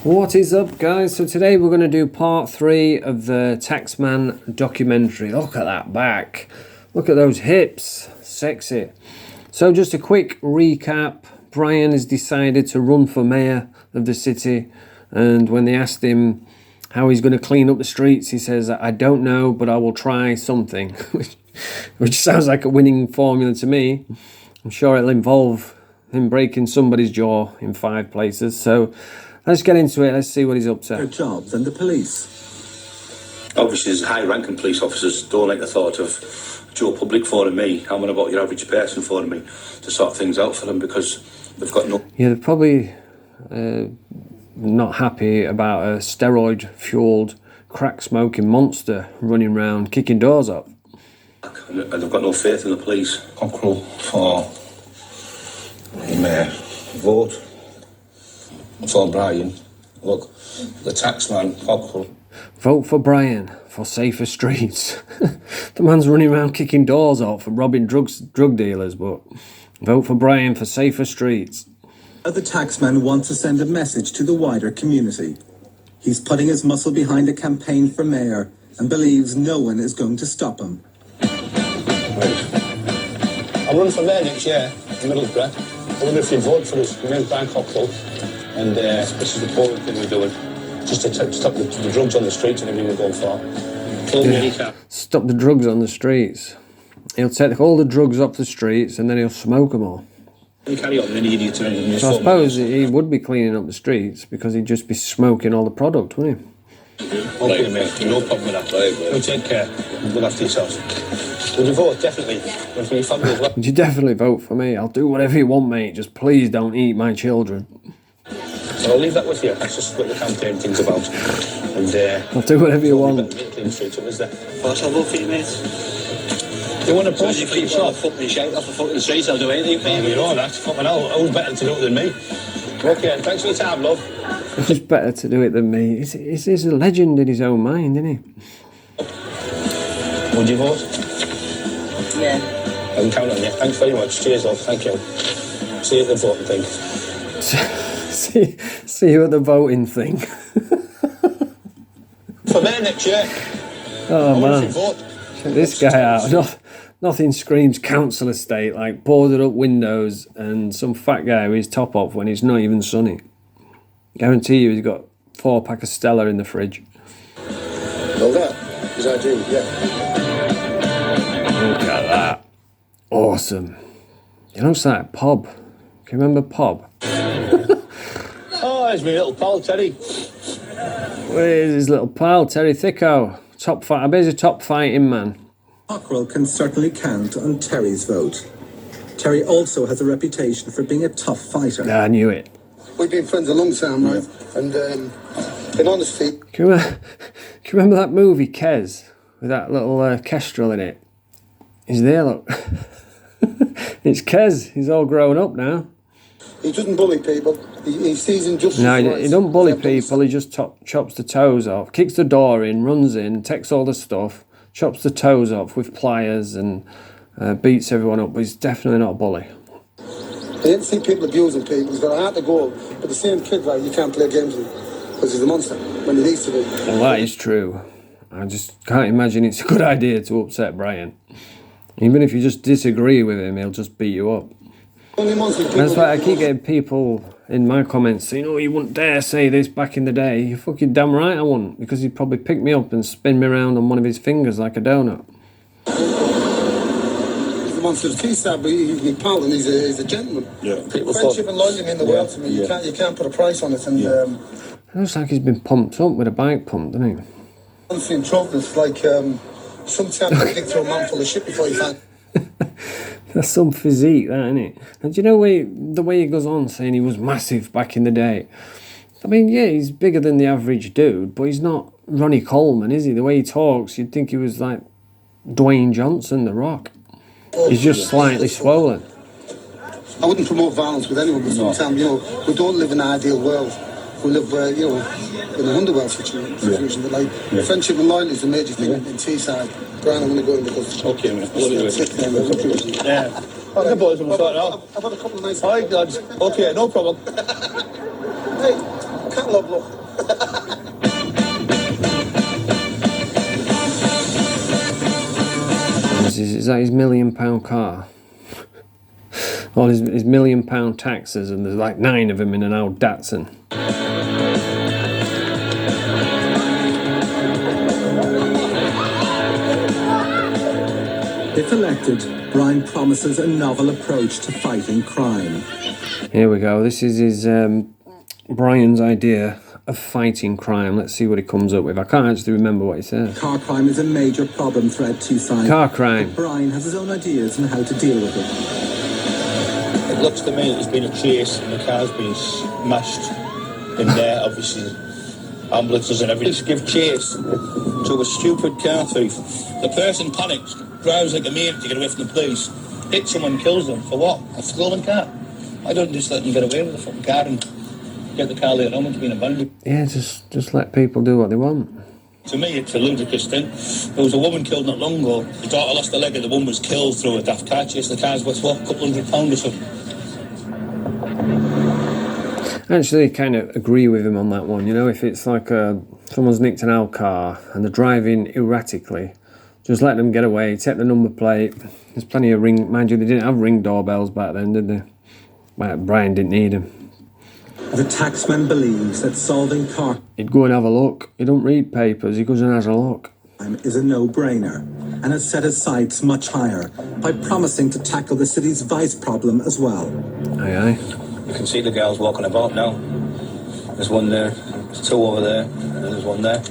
What is up, guys? So today we're going to do part 3 of the Taxman documentary. Look at that back. Look at those hips. Sexy. So just a quick recap. Brian has decided to run for mayor of the city, and when they asked him how he's going to clean up the streets, he says, I don't know, but I will try something. Which sounds like a winning formula to me. I'm sure it'll involve him breaking somebody's jaw in 5 places. So let's get into it. Let's see what he's up to. Their jobs and the police. Obviously, as high-ranking police officers don't like the thought of Joe Public phoning me. I'm on about your average person phoning me to sort things out for them because they've got no... Yeah, they're probably not happy about a steroid-fueled, crack-smoking monster running around kicking doors up. And they've got no faith in the police. Cockerill for the mayor. Vote for Brian. Look, the taxman, Cockerill. Vote for Brian for safer streets. The man's running around kicking doors off and robbing drug dealers, but vote for Brian for safer streets. The taxman wants to send a message to the wider community. He's putting his muscle behind a campaign for mayor and believes no one is going to stop him. I'm running for mayor next year in Middlesbrough. I wonder if you vote for us. My name's Brian Cockerill, and this is the polling thing we're doing. Just to stop the drugs on the streets and everything we're going for. Stop the drugs on the streets. He'll take all the drugs off the streets and then he'll smoke them all. You carry on, any idiot to anything. So I suppose he would be cleaning up the streets because he'd just be smoking all the product, wouldn't he? Okay, mate, no problem with that. You take care. Look after yourself. Would you vote? Definitely. And for your family as well. Would you definitely vote for me? I'll do whatever you want, mate. Just please don't eat my children. So I'll leave that with you. That's just what the campaign thing's about. And I'll do whatever you want. I'll vote for you, mate. You want to post if you keep fucking shite off the fucking streets, I'll do anything for you. You know, that's fucking hell. Who's better to do it than me? Okay, thanks for your time, love. Who's better to do it than me? He's a legend in his own mind, isn't he? Would you vote? Yeah. I can count on you. Thanks very much. Cheers, love. Thank you. See you at the voting thing. See you at the voting thing. For mayor next year. Oh man, vote. check this guy out. Nothing screams council estate like boarded up windows and some fat guy with his top off when it's not even sunny. Guarantee you he's got 4-pack of Stella in the fridge. Well, that is our dream, yeah. Look at that. Awesome. He looks like Pob. Can you remember Pob? Oh, there's my little pal, Terry. Where's his little pal, Terry Thicko? I bet he's a top fighting man. Cockerill can certainly count on Terry's vote. Terry also has a reputation for being a tough fighter. Yeah, I knew it. We've been friends a long time, right? And in honesty... Can you remember that movie, Kes? With that little kestrel in it? He's there, look. It's Kes. He's all grown up now. He doesn't bully people. He sees injustice. No, he don't bully people. He just chops the toes off, kicks the door in, runs in, takes all the stuff, chops the toes off with pliers and beats everyone up. But he's definitely not a bully. I didn't see people abusing people. He's got a heart to go. But the same kid, right, you can't play games with because he's a monster when he needs to be. Well, that is true. I just can't imagine it's a good idea to upset Brian. Even if you just disagree with him, he'll just beat you up. That's why I keep getting people in my comments saying, oh, you wouldn't dare say this back in the day. You're fucking damn right I wouldn't, because he'd probably pick me up and spin me around on one of his fingers like a donut. He's a monster of the T-side, but he's my pal and he's a gentleman. Yeah. Friendship and loyalty mean the world to me. You can't put a price on it. And It looks like he's been pumped up with a bike pump, doesn't he? honestly, in trouble, it's like sometimes you dig through a man full of shit before you find... That's some physique, that, isn't it? And do you know the way he goes on saying he was massive back in the day? I mean, yeah, he's bigger than the average dude, but he's not Ronnie Coleman, is he? The way he talks, you'd think he was like Dwayne Johnson, The Rock. He's just slightly swollen. I wouldn't promote violence with anyone, but sometimes, we don't live in an ideal world. We live, in an underworld situation. But, friendship and loyalty is a major thing in Teesside. Brian, I'm going to go in because... Okay, mate. Yeah. Okay, boys, we'll sort it out. I've had a couple of nice... All right, lads. Okay, no problem. Hey, Catalogue, look. Is that his £1 million car? All his £1 million taxes, and there's like 9 of them in an old Datsun. If elected, Brian promises a novel approach to fighting crime. Here we go. This is his Brian's idea of fighting crime. Let's see what he comes up with. I can't actually remember what he says. Car crime is a major problem throughout Teesside. Car crime. But Brian has his own ideas on how to deal with it. It looks to me like there's been a chase and the car's been smashed in there, obviously. Ambulances and everything. Just give chase to a stupid car thief. The person panics, drives like a maniac to get away from the police, hits someone, kills them. For what? A stolen car. I don't just let them get away with the fucking car and get the car later on into being abandoned. Yeah, just let people do what they want. To me, it's a ludicrous thing. There was a woman killed not long ago. The daughter lost a leg and the woman was killed through a daft car chase. The car's worth, what, a couple £100 or something. I actually kind of agree with him on that one. You know, if it's like someone's nicked an old car and they're driving erratically, just let them get away, take the number plate. There's plenty of ring, mind you, they didn't have ring doorbells back then, did they? Well, Brian didn't need them. The taxman believes that solving car He'd go and have a look. He don't read papers, he goes and has a look. crime is a no-brainer and has set his sights much higher by promising to tackle the city's vice problem as well. Aye, aye. You can see the girls walking about now. There's one there, there's 2 over there, and there's one there.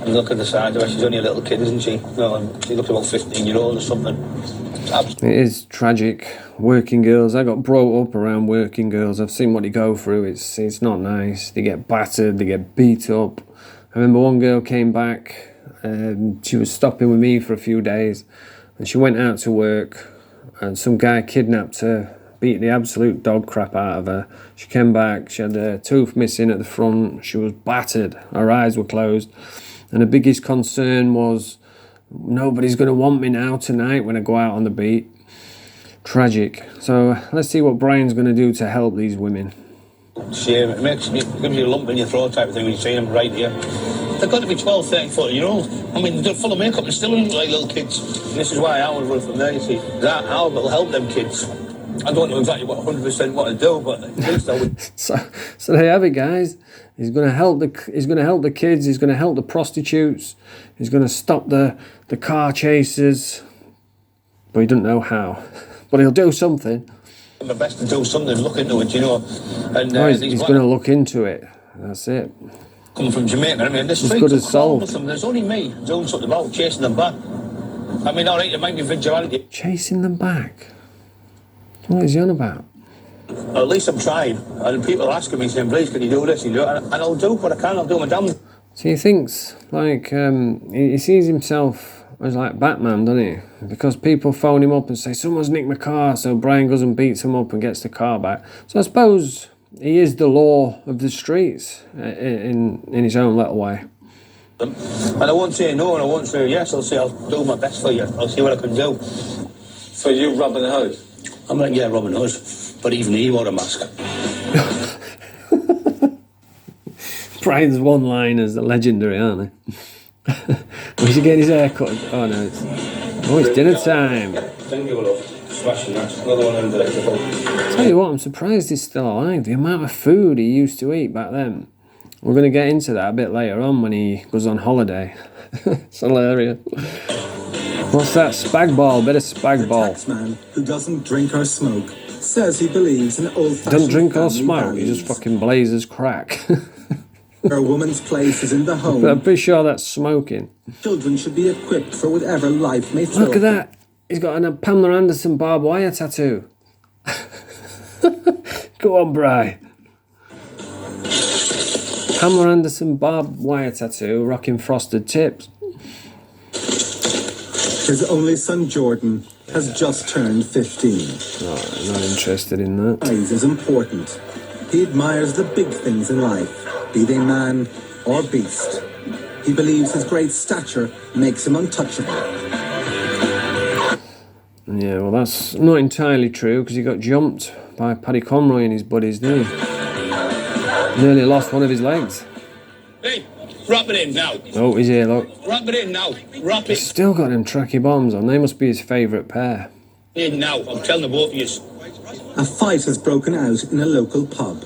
And look at the side of her, she's only a little kid, isn't she? No, she looks about 15-year-old or something. It is tragic. Working girls, I got brought up around working girls. I've seen what they go through. It's not nice. They get battered, they get beat up. I remember one girl came back, she was stopping with me for a few days, and she went out to work, and some guy kidnapped her, beat the absolute dog crap out of her. She came back, she had a tooth missing at the front, she was battered, her eyes were closed, and the biggest concern was, nobody's going to want me now tonight when I go out on the beat. Tragic. So let's see what Brian's going to do to help these women. Shame. It gives you a lump in your throat type of thing when you see them right here. They've got to be 12, 13, 14-year-olds. I mean, they're full of makeup and still look like little kids. And this is why I want to run from there, you see. That how will help them kids. I don't know exactly what 100% what to do, but at least I would. So there you have it, guys. He's going to help the kids. He's going to help the prostitutes. He's going to stop the car chasers. But he doesn't know how. But he'll do something. My best to do something, look into it, you know. And he's going to look into it. That's it. Coming from Jamaica, I mean, the streets good as solved. There's only me doing something about chasing them back. I mean, all right, it might be vigilante. Chasing them back? What is he on about? At least I'm trying. And people are asking me, saying, please, can you do this? And I'll do what I can. I'll do my damn. So he thinks, like, he sees himself as like Batman, doesn't he? Because people phone him up and say, someone's nicked my car, so Brian goes and beats him up and gets the car back. So I suppose he is the law of the streets in his own little way. And I won't say no and I won't say yes. I'll say I'll do my best for you. I'll see what I can do. So you're Robin Hood? I'm like, yeah, Robin Hood. But even he wore a mask. Brian's one-liners are legendary, aren't they? Where's he getting his hair cut? Oh no, it's dinner time. Thank you, love. Smashing that. Another one under the Tell you what, I'm surprised he's still alive. The amount of food he used to eat back then. We're going to get into that a bit later on when he goes on holiday. It's hilarious. What's that? Spag ball, bit of spag ball. The taxman, who doesn't drink or smoke, says he believes in old-fashioned Doesn't drink or family smoke, values. he just fucking blazes crack. A woman's place is in the home. But I'm pretty sure that's smoking. Children should be equipped for whatever life may throw. Look at that. He's got a Pamela Anderson barbed wire tattoo. Go on, Bri. Pamela Anderson barbed wire tattoo, rocking frosted tips. His only son, Jordan, has just turned 15. Oh, I'm not interested in that. Size is important. He admires the big things in life, be they man or beast. He believes his great stature makes him untouchable. Yeah, well, that's not entirely true because he got jumped by Paddy Conroy and his buddies, didn't he? Nearly lost one of his legs. Hey, wrap it in now. Oh, he's here, look. Wrap it in now. Wrap it He's still got them tracky bombs on. They must be his favourite pair. in now. I'm telling the both of you. A fight has broken out in a local pub.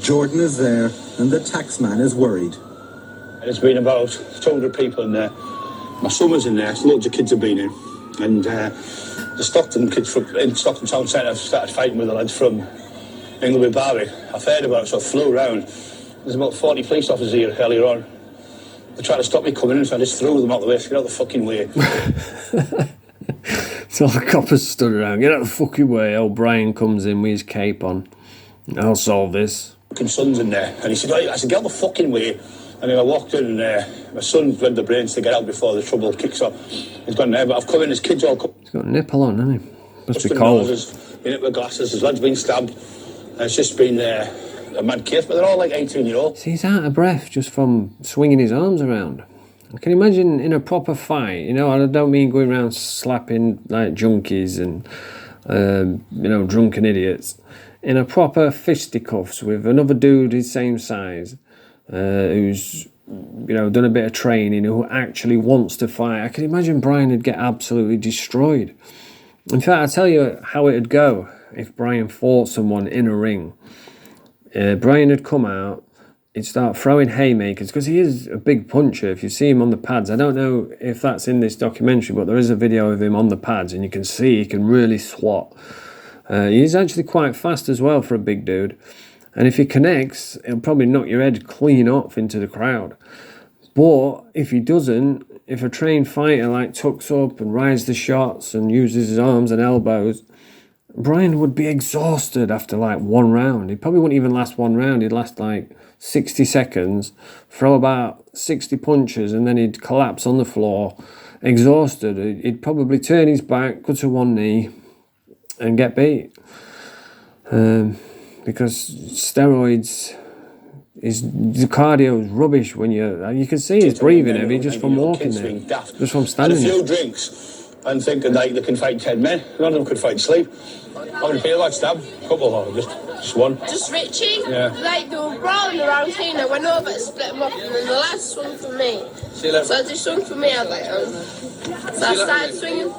Jordan is there and the taxman is worried. There's been about 200 people in there. My son was in there, loads of kids have been in. And the Stockton kids in Stockton Town Centre started fighting with the lads from Ingleby Barry. I've heard about it, so I flew around. There's about 40 police officers here earlier on. They tried to stop me coming in, so I just threw them out the way. So get out the fucking way. So the coppers stood around. Get out the fucking way. Old Brian comes in with his cape on. I'll solve this. Fucking son's in there. And he said, right, I said, get out the fucking way. And then I walked in and my son's read the brains to get out before the trouble kicks off. He's gone there, but I've come in, his kids all come. He's got a nipple on, hasn't he? Must be Busting cold. noses, in it with glasses, his lad's been stabbed. And it's just been a mad case, but they're all like 18-year-olds. See, he's out of breath just from swinging his arms around. I can imagine in a proper fight, you know, I don't mean going around slapping like junkies and, you know, drunken idiots. In a proper fisticuffs with another dude his same size, who's, you know, done a bit of training, who actually wants to fight. I can imagine Brian would get absolutely destroyed. In fact, I'll tell you how it'd go if Brian fought someone in a ring. Brian would come out, he'd start throwing haymakers, because he is a big puncher. If you see him on the pads, I don't know if that's in this documentary, but there is a video of him on the pads, and you can see he can really swat. He's actually quite fast as well for a big dude. And if he connects, he'll probably knock your head clean off into the crowd. But if he doesn't, if a trained fighter like tucks up and rides the shots and uses his arms and elbows, Brian would be exhausted after like one round. He probably wouldn't even last one round. He'd last like 60 seconds, throw about 60 punches, and then he'd collapse on the floor, exhausted. He'd probably turn his back, go to one knee, and get beat. Because steroids, the cardio is rubbish when you can see he's breathing heavy just from walking there, just from standing there. Had a few drinks and thinking like they can fight 10 men. None of them could fight sleep. How many people I'd stab? A couple or just one? Just Richie. Yeah. Like they were brawling around here and I went over to split them up and then the lad swung for me. So as he swung for me, I was like, so I started swinging.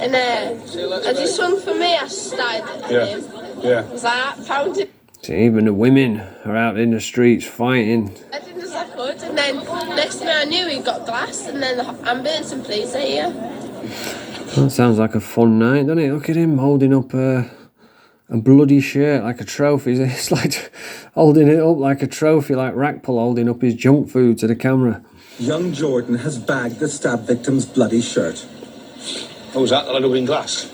And as he swung for me, I started hitting him. Yeah. I was like, pounding. See, even the women are out in the streets fighting. I did as I could, and then next thing I knew, he got glass, and then the ambulance and police are here. That sounds like a fun night, doesn't it? Look at him holding up a bloody shirt like a trophy. It's like holding it up like a trophy, like Rackpull holding up his junk food to the camera. Young Jordan has bagged the stab victim's bloody shirt. What was that? The lad who in glass?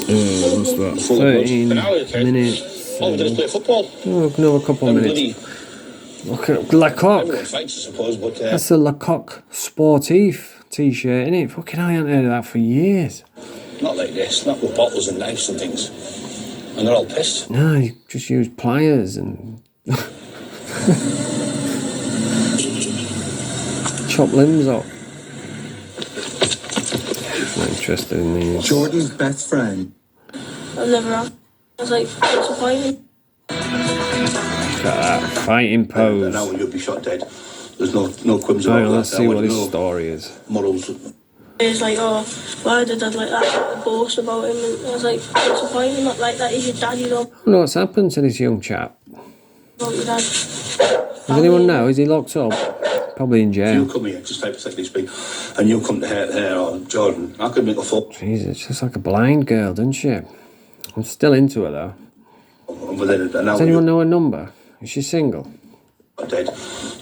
What's that? 13 minutes. Oh, we didn't play football. Oh, another couple of minutes. Look at Lecoq. Everyone fights, I suppose, but... That's the Lecoq Sportif t-shirt, innit? Fucking hell, I haven't heard of that for years. Not like this, not with bottles and knives and things. And they're all pissed. No, you just use pliers and... chop limbs up. Not interested in these. Jordan's best friend. I never have. I was like, disappointed. Look at that fighting pose. And now you'll be shot dead. There's no quibs Oh, about that. let's see what his story is. Morals. He was like, oh, why did Dad like that? Boast about him. And I was like, disappointed, not like that. He's your dad, you know. I wonder what's happened to this young chap. About your dad. Does anyone know? Is he locked up? Probably in jail. You come here, just hypothetically speak, and you come to her or Jordan, I could make a fuck. Jesus, she's like a blind girl, doesn't she? I'm still into her though. Does anyone know her number? Is she single? Dead.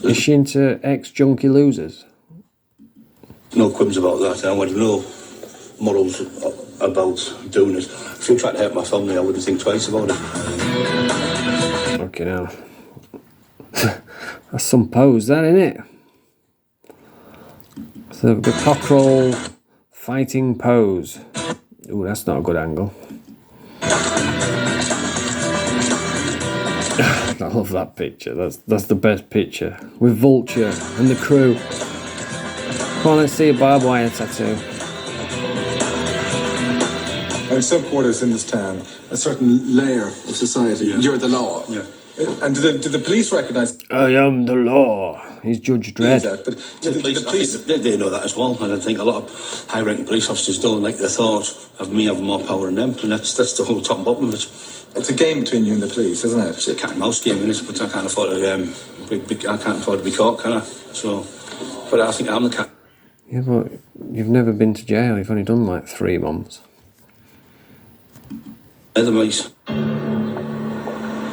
Is she into ex-junkie losers? No quibs about that. I want no morals about doing it. If you tried to hurt my family, I wouldn't think twice about it. Okay, now. That's some pose, that, isn't it? So the cockerel fighting pose. Ooh, that's not a good angle. I love that picture. That's the best picture. With Vulture and the crew. Come on, let's see a barbed wire tattoo. in some quarters in this town, a certain layer of society, you're the law. Yeah. And did the police recognise I am the law. He's Judge Dredd. that? But did the police... I think they know that as well, and I think a lot of high-ranking police officers don't like the thought of me having more power than them, and that's the whole top and bottom of it. It's a game between you and the police, isn't it? It's a cat and mouse game, isn't it? But I can't afford to be caught, can I? So, but I think I'm the cat. Yeah, but you've never been to jail. You've only done like 3 months. They're the mice.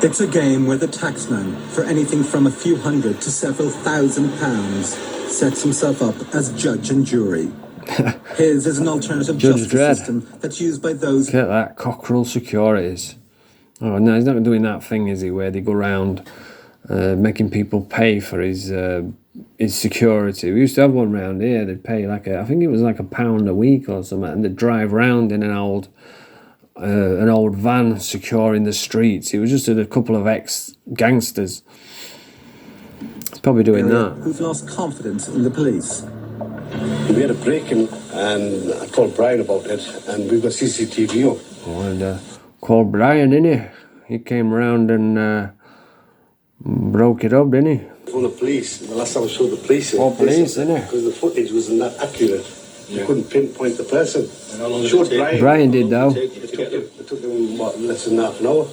It's a game where the taxman, for anything from a few hundred to several £1,000s, sets himself up as judge and jury. His is an alternative Judge justice Dredd. system that's used by those... Look at that, cockerel securities. Oh no, he's not doing that thing, is he, where they go around making people pay for his security. We used to have one round here. They'd pay like I think it was like £1 a week or something, and they'd drive round in an old van securing the streets. He was just a couple of ex-gangsters. He's probably doing that. who've lost confidence in the police. We had a break-in and I told Brian about it, and we've got CCTV up. Oh, and called Brian, innit? He came round and broke it up, didn't he? From the police, the last time I showed the police. Oh, police, innit? Because the footage wasn't that accurate. You couldn't pinpoint the person. Showed Brian did, though. It took them, what, less than half an hour.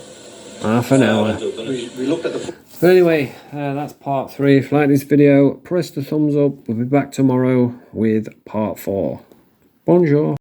Half an hour. We looked at the... But anyway, that's part 3. If you like this video, press the thumbs up. We'll be back tomorrow with part 4. Bonjour.